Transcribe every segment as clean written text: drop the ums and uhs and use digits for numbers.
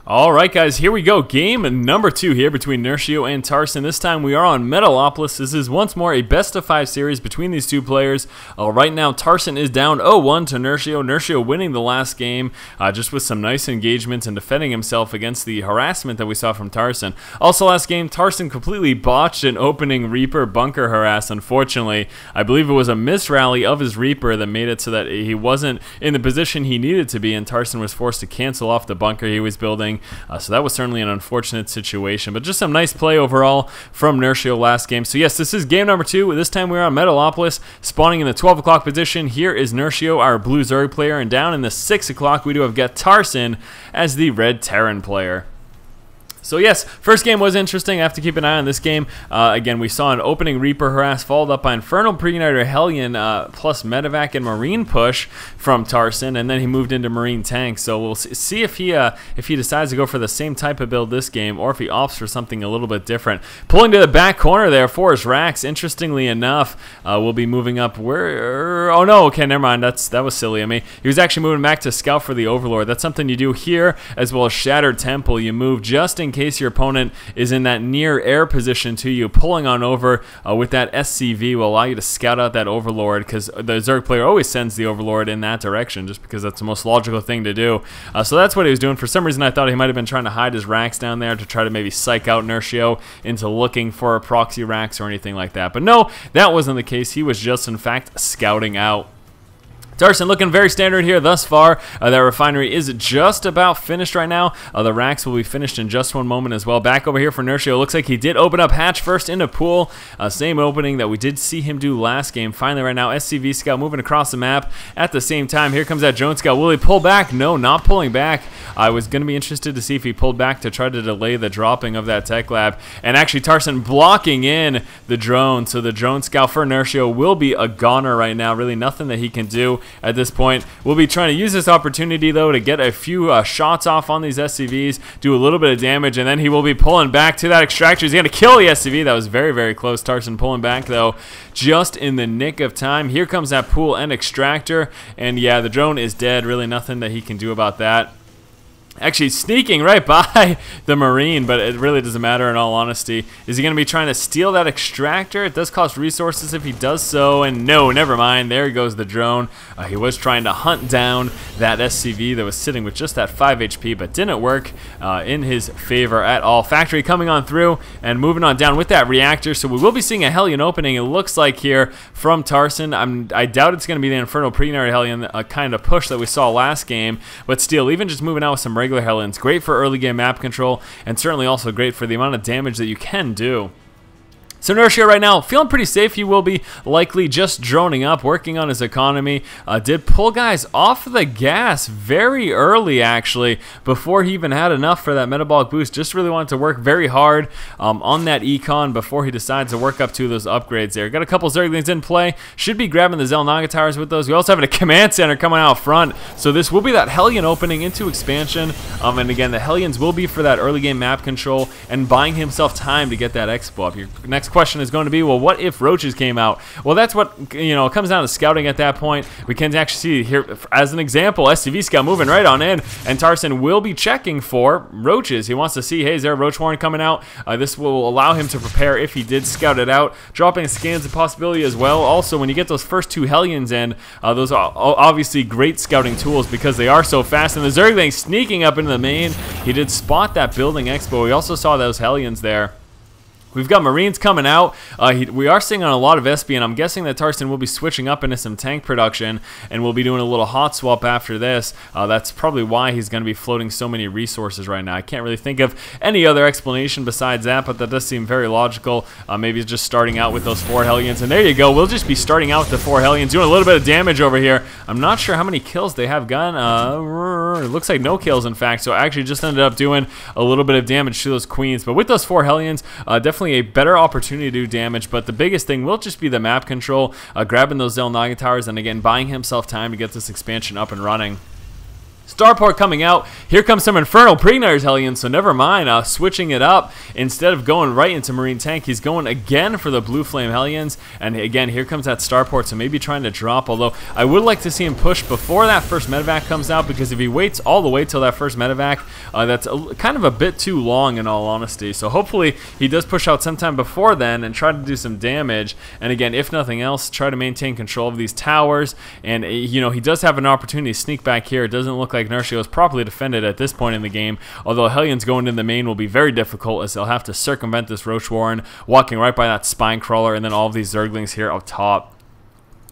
Alright guys, here we go. Game number 2 here between Nerchio and Tarson. This time we are on Metalopolis. This is once more a best of 5 series between these two players. Right now Tarson is down 0-1 to Nerchio. Nerchio winning the last game just with some nice engagements and defending himself against the harassment that we saw from Tarson. Also last game, Tarson completely botched an opening Reaper bunker harass, unfortunately. I believe it was a misrally of his Reaper that made it so that he wasn't in the position he needed to be, and Tarson was forced to cancel off the bunker he was building. So that was certainly an unfortunate situation, but just some nice play overall from Nerchio last game. So yes, this is game number 2. This time we're on Metalopolis, spawning in the 12 o'clock position. Here is Nerchio, our blue Zerg player, and down in the 6 o'clock we do have got Tarson as the red Terran player. So yes, first game was interesting. I have to keep an eye on this game. Again, we saw an opening Reaper harass followed up by Infernal Pre-Igniter Hellion plus Medevac and Marine push from Tarson, and then he moved into Marine Tank. So we'll see if he decides to go for the same type of build this game, or if he opts for something a little bit different. Pulling to the back corner there for his Rax. Interestingly enough, we'll be moving up where... Oh no, okay, never mind. That was silly of me. He was actually moving back to scout for the Overlord. That's something you do here, as well as Shattered Temple. You move just in case your opponent is in that near air position to you. Pulling on over with that SCV will allow you to scout out that Overlord, because the Zerg player always sends the Overlord in that direction just because that's the most logical thing to do. So that's what he was doing. For some reason I thought he might have been trying to hide his Rax down there to try to maybe psych out Nerchio into looking for a proxy Rax or anything like that. But no, that wasn't the case. He was just in fact scouting out. Tarson looking very standard here thus far. That refinery is just about finished right now. The racks will be finished in just one moment as well. Back over here for Nerchio. Looks like he did open up hatch first into pool. Same opening that we did see him do last game. Finally right now, SCV Scout moving across the map at the same time. Here comes that Drone Scout. Will he pull back? No, not pulling back. I was going to be interested to see if he pulled back to try to delay the dropping of that tech lab. And actually Tarson blocking in the drone. So the Drone Scout for Nerchio will be a goner right now. Really nothing that he can do at this point. We'll be trying to use this opportunity though to get a few shots off on these SCVs, do a little bit of damage, and then he will be pulling back to that extractor. He's going to kill the SCV. That was very, very close. Tarson pulling back though just in the nick of time. Here comes that pool and extractor, and yeah, the drone is dead. Really nothing that he can do about that. Actually sneaking right by the Marine, but it really doesn't matter in all honesty. Is he going to be trying to steal that extractor? It does cost resources if he does so, and no, never mind. There goes the drone. He was trying to hunt down that SCV that was sitting with just that 5 HP, but didn't work in his favor at all. Factory coming on through and moving on down with that reactor, so we will be seeing a Hellion opening, it looks like here, from Tarson. I doubt it's going to be the Infernal Pre-Igniter Hellion kind of push that we saw last game, but still, even just moving out with some regular Hellions, great for early game map control, and certainly also great for the amount of damage that you can do. So Nerchio right now, feeling pretty safe. He will be likely just droning up, working on his economy. Did pull guys off the gas very early, actually, before he even had enough for that metabolic boost. Just really wanted to work very hard on that econ before he decides to work up to those upgrades there. Got a couple Zerglings in play. Should be grabbing the Xel'Naga towers with those. We also have a command center coming out front. So this will be that Hellion opening into expansion. And again, the Hellions will be for that early game map control and buying himself time to get that expo up. Your next question is going to be, well, what if roaches came out? Well, that's what, it comes down to scouting at that point. We can actually see here, as an example, SCV Scout moving right on in, and Tarson will be checking for roaches. He wants to see, hey, is there a roach warren coming out? This will allow him to prepare if he did scout it out. Dropping scans a possibility as well. Also, when you get those first 2 Hellions in, those are obviously great scouting tools because they are so fast. And the Zergling sneaking up into the main, he did spot that building expo. We also saw those Hellions there. We've got Marines coming out. We are seeing on a lot of SP, and I'm guessing that Tarson will be switching up into some tank production, and we'll be doing a little hot swap after this. That's probably why he's going to be floating so many resources right now. I can't really think of any other explanation besides that, but that does seem very logical. Maybe just starting out with those 4 Hellions, and there you go. We'll just be starting out with the 4 Hellions, doing a little bit of damage over here. I'm not sure how many kills they have gotten. It looks like no kills, in fact, so I actually just ended up doing a little bit of damage to those Queens. But with those 4 Hellions, definitely a better opportunity to do damage, but the biggest thing will just be the map control, grabbing those Xel'Naga towers, and again buying himself time to get this expansion up and running. Starport coming out. Here comes some Infernal Preigniters Hellions, so never mind. Switching it up. Instead of going right into Marine Tank, he's going again for the Blue Flame Hellions. And again, here comes that Starport, so maybe trying to drop. Although, I would like to see him push before that first medevac comes out, because if he waits all the way till that first medevac, that's kind of a bit too long in all honesty. So hopefully, he does push out sometime before then and try to do some damage. And again, if nothing else, try to maintain control of these towers. And, you know, he does have an opportunity to sneak back here. It doesn't look like Nerchio is properly defended at this point in the game, although Hellions going in the main will be very difficult, as they'll have to circumvent this Roach Warren, walking right by that Spine Crawler, and then all of these Zerglings here up top.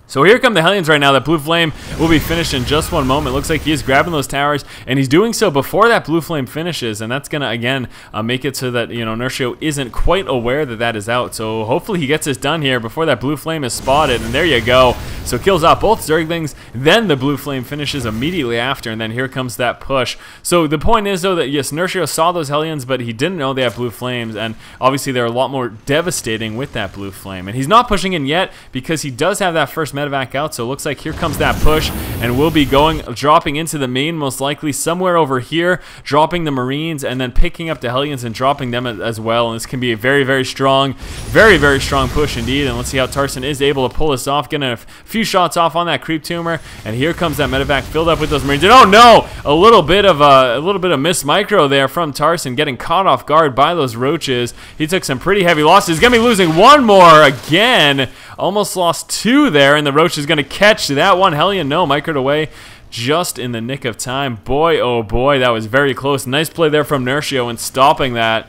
So here come the Hellions right now. That Blue Flame will be finished in just one moment. Looks like he's grabbing those towers, and he's doing so before that Blue Flame finishes, and that's going to, again, make it so that, you know, Nerchio isn't quite aware that that is out. So hopefully he gets this done here before that Blue Flame is spotted, and there you go. So kills off both Zerglings, then the Blue Flame finishes immediately after, and then here comes that push. So the point is, though, that yes, Nerchio saw those Hellions, but he didn't know they have Blue Flames, and obviously they're a lot more devastating with that Blue Flame. And he's not pushing in yet, because he does have that first medevac out, so it looks like here comes that push, and we'll be dropping into the main, most likely somewhere over here, dropping the Marines, and then picking up the Hellions and dropping them as well. And this can be a very, very strong push indeed. And let's see how Tarson is able to pull this off, getting a few shots off on that creep tumor. And here comes that medevac filled up with those Marines. And oh no, a little bit of miss micro there from Tarson, getting caught off guard by those roaches. He took some pretty heavy losses. He's gonna be losing one more again. Almost lost two there, and the Roach is going to catch that one. Hellion, no, microed away just in the nick of time. Boy, oh boy, that was very close. Nice play there from Nerchio in stopping that.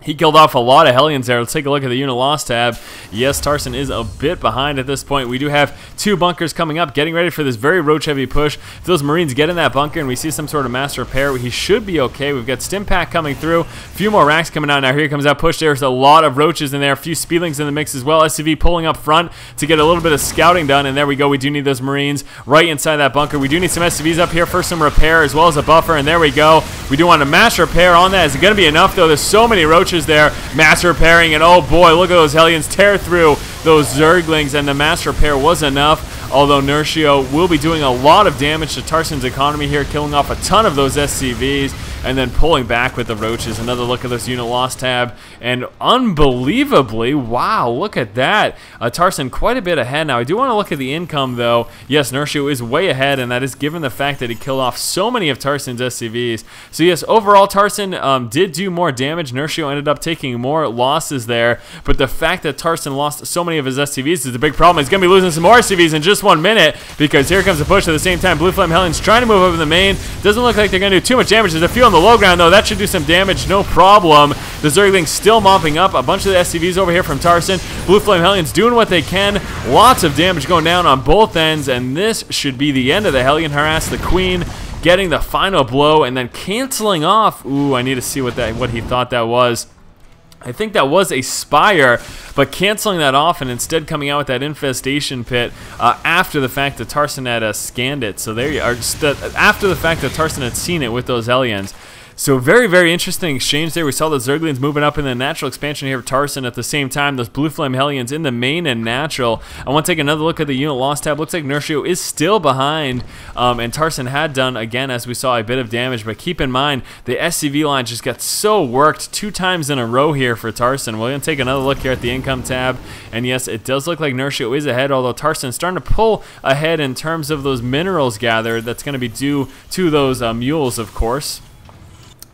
He killed off a lot of Hellions there. Let's take a look at the unit loss tab. Yes, Tarson is a bit behind at this point. We do have two bunkers coming up, getting ready for this very roach-heavy push. If those Marines get in that bunker and we see some sort of mass repair, he should be okay. We've got Stim Pack coming through. A few more racks coming out now. Here comes that push. There's a lot of roaches in there. A few Speedlings in the mix as well. SCV pulling up front to get a little bit of scouting done. And there we go. We do need those Marines right inside that bunker. We do need some SCVs up here for some repair as well as a buffer. And there we go. We do want a mass repair on that. Is it going to be enough, though? There's so many roaches there, mass repairing, and oh boy, look at those Hellions tear through those Zerglings, and the mass repair was enough, although Nerchio will be doing a lot of damage to Tarson's economy here, killing off a ton of those SCVs, and then pulling back with the roaches. Another look at this unit loss tab, and unbelievably, wow, look at that. Tarson quite a bit ahead now. I do want to look at the income, though. Yes, Nerchio is way ahead, and that is given the fact that he killed off so many of Tarson's SCVs. So yes, overall, Tarson did do more damage. Nerchio ended up taking more losses there, but the fact that Tarson lost so many of his SCVs is a big problem. He's going to be losing some more SCVs in just 1 minute, because here comes the push at the same time. Blue Flame Hellions trying to move over the main. Doesn't look like they're going to do too much damage. There's a few on the low ground, though. That should do some damage, no problem. The Zerglings still mopping up a bunch of the SCVs over here from Tarson. Blue Flame Hellions doing what they can. Lots of damage going down on both ends, and this should be the end of the Hellion harass. The Queen getting the final blow and then canceling off. Ooh, I need to see what he thought that was. I think that was a Spire, but canceling that off and instead coming out with that Infestation Pit after the fact that Tarson had scanned it. So there you are, after the fact that Tarson had seen it with those Hellions. So very, very interesting exchange there. We saw the Zerglings moving up in the natural expansion here of Tarson at the same time. Those Blue Flame Hellions in the main and natural. I want to take another look at the unit loss tab. Looks like Nerchio is still behind, and Tarson had done, again, as we saw, a bit of damage. But keep in mind, the SCV line just got so worked 2 times in a row here for Tarson. We're going to take another look here at the income tab. And yes, it does look like Nerchio is ahead, although Tarson's starting to pull ahead in terms of those minerals gathered. That's going to be due to those mules, of course.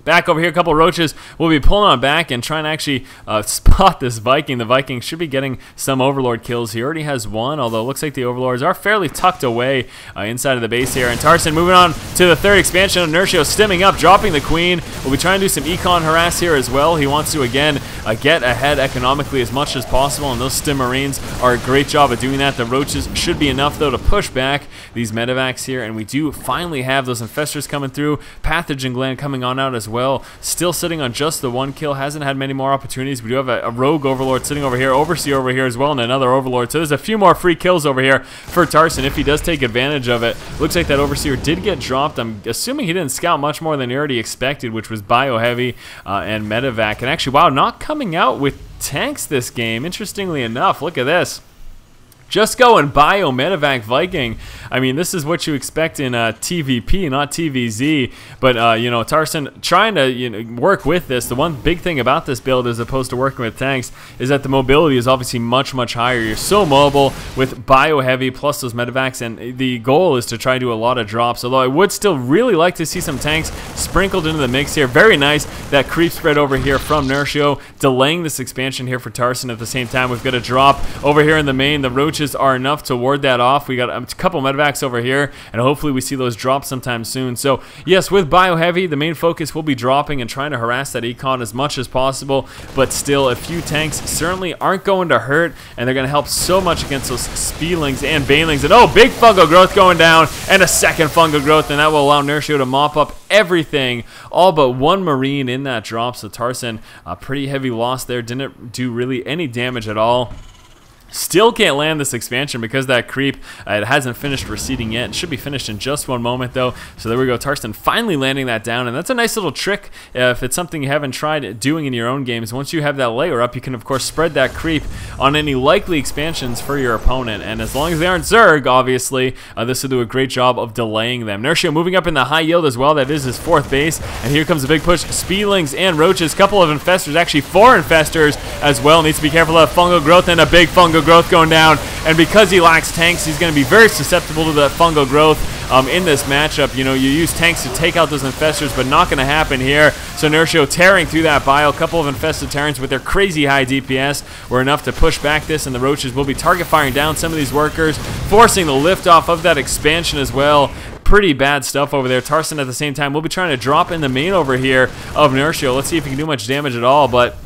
Back over here, a couple roaches will be pulling on back and trying to actually spot this Viking. The Viking should be getting some Overlord kills. He already has one, although it looks like the Overlords are fairly tucked away inside of the base here. And Tarson moving on to the third expansion. Nerchio stimming up, dropping the Queen. We'll be trying to do some econ harass here as well. He wants to, again, get ahead economically as much as possible, and those Stim Marines are a great job of doing that. The roaches should be enough, though, to push back these medevacs here, and we do finally have those Infestors coming through. Pathogen Gland coming on out as well. Still sitting on just the 1 kill. Hasn't had many more opportunities. We do have a Rogue Overlord sitting over here. Overseer over here as well, and another Overlord. So there's a few more free kills over here for Tarson if he does take advantage of it. Looks like that Overseer did get dropped. I'm assuming he didn't scout much more than he already expected, which was Bio Heavy and Medevac. And actually, wow, not coming out with tanks this game. Interestingly enough, look at this. Just going Bio Medevac Viking. I mean, this is what you expect in TVP, not TVZ. But, you know, Tarson trying to work with this. The one big thing about this build as opposed to working with tanks is that the mobility is obviously much, much higher. You're so mobile with Bio Heavy plus those Medevacs, and the goal is to try and do a lot of drops. Although I would still really like to see some tanks sprinkled into the mix here. Very nice, that creep spread over here from Nerchio, delaying this expansion here for Tarson. At the same time, we've got a drop over here in the main. The roaches are enough to ward that off. We got a couple medevacs over here, and hopefully we see those drop sometime soon. So yes, with Bio Heavy, the main focus will be dropping and trying to harass that econ as much as possible, but still a few tanks certainly aren't going to hurt, and they're going to help so much against those Speedlings and Banelings. And oh, big fungal growth going down, and a second fungal growth, and that will allow Nerchio to mop up everything, all but one Marine in that drop. So Tarson, a pretty heavy loss there, didn't do really any damage at all. Still can't land this expansion because that creep, it hasn't finished receding yet. It should be finished in just one moment though. So there we go, Tarson finally landing that down, and that's a nice little trick if it's something you haven't tried doing in your own games. Once you have that layer up, you can of course spread that creep on any likely expansions for your opponent, and as long as they aren't Zerg, obviously, this will do a great job of delaying them. Nerchio moving up in the high yield as well. That is his 4th base, and here comes a big push. Speedlings and roaches, couple of infestors, actually 4 infestors as well. Needs to be careful of fungal growth, and a big fungal growth going down, and because he lacks tanks, he's going to be very susceptible to that fungal growth in this matchup. You know, you use tanks to take out those infestors, but not going to happen here. So Nerchio tearing through that bio. A couple of infested Terrans with their crazy high DPS were enough to push back this, and the roaches will be target firing down some of these workers, forcing the lift off of that expansion as well. Pretty bad stuff over there. Tarson at the same time will be trying to drop in the main over here of Nerchio. Let's see if he can do much damage at all, but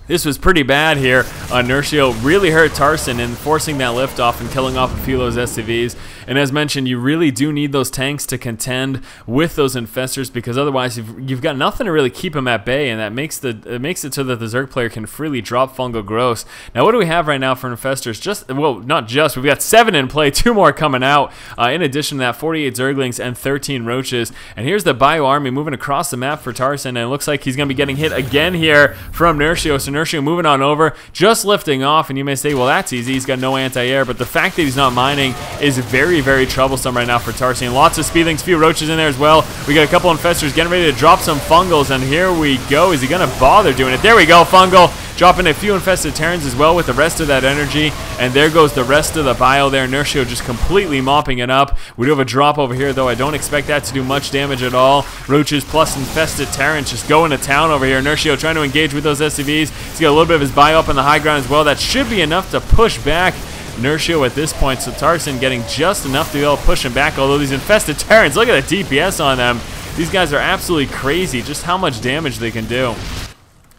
this was pretty bad here. Nerchio really hurt Tarson in forcing that lift off and killing off a few of those SCVs. And as mentioned, you really do need those tanks to contend with those infestors, because otherwise you've got nothing to really keep them at bay, and that makes it so that the Zerg player can freely drop fungal growth. Now, what do we have right now for infestors? We've got 7 in play, 2 more coming out. In addition to that, 48 Zerglings and 13 roaches. And here's the bio army moving across the map for Tarson, and it looks like he's going to be getting hit again here from Nerchio. So Nerchio moving on over, just lifting off, and you may say, well, that's easy, he's got no anti-air, but the fact that he's not mining is very, very troublesome right now for Tarson. Lots of Speedlings, few roaches in there as well. We got a couple infestors getting ready to drop some fungals, and here we go. Is he going to bother doing it? There we go, fungal. Dropping a few infested Terrans as well with the rest of that energy, and there goes the rest of the bio there. Nerchio just completely mopping it up. We do have a drop over here, though. I don't expect that to do much damage at all. Roaches plus infested Terrans just going to town over here. Nerchio trying to engage with those SCVs. He's got a little bit of his bio up on the high ground as well. That should be enough to push back Nerchio at this point. So Tarson getting just enough to be able to push him back, although these infested Terrans, look at the DPS on them. These guys are absolutely crazy, just how much damage they can do.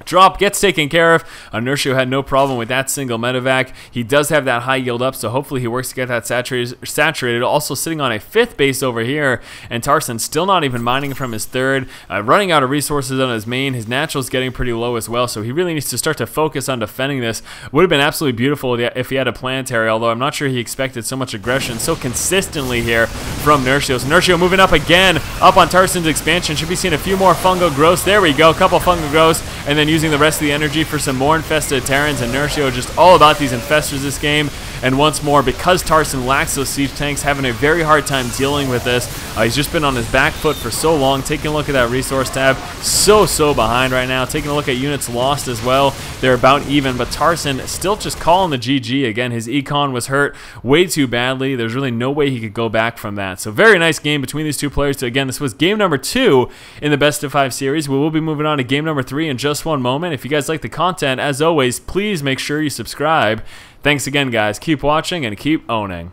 Drop gets taken care of. Nerchio had no problem with that single medevac. He does have that high yield up, so hopefully he works to get that saturated. Also sitting on a 5th base over here, and Tarson still not even mining from his 3rd. Running out of resources on his main. His natural's getting pretty low as well, so he really needs to start to focus on defending this. Would have been absolutely beautiful if he had a planetary, although I'm not sure he expected so much aggression so consistently here from Nerchio. So Nerchio moving up again, up on Tarson's expansion. Should be seeing a few more fungal growths. There we go, a couple fungal growths, and then using the rest of the energy for some more infested Terrans. And Nerchio just all about these infestors this game. And once more, because Tarson lacks those siege tanks, having a very hard time dealing with this. He's just been on his back foot for so long. Taking a look at that resource tab, so behind right now. Taking a look at units lost as well, they're about even, but Tarson still just calling the GG. Again, his econ was hurt way too badly. There's really no way he could go back from that. So very nice game between these two players. So again, this was game number 2 in the best of 5 series. We will be moving on to game number 3 in just one moment. If you guys like the content, as always, please make sure you subscribe. Thanks again, guys. Keep watching and keep owning.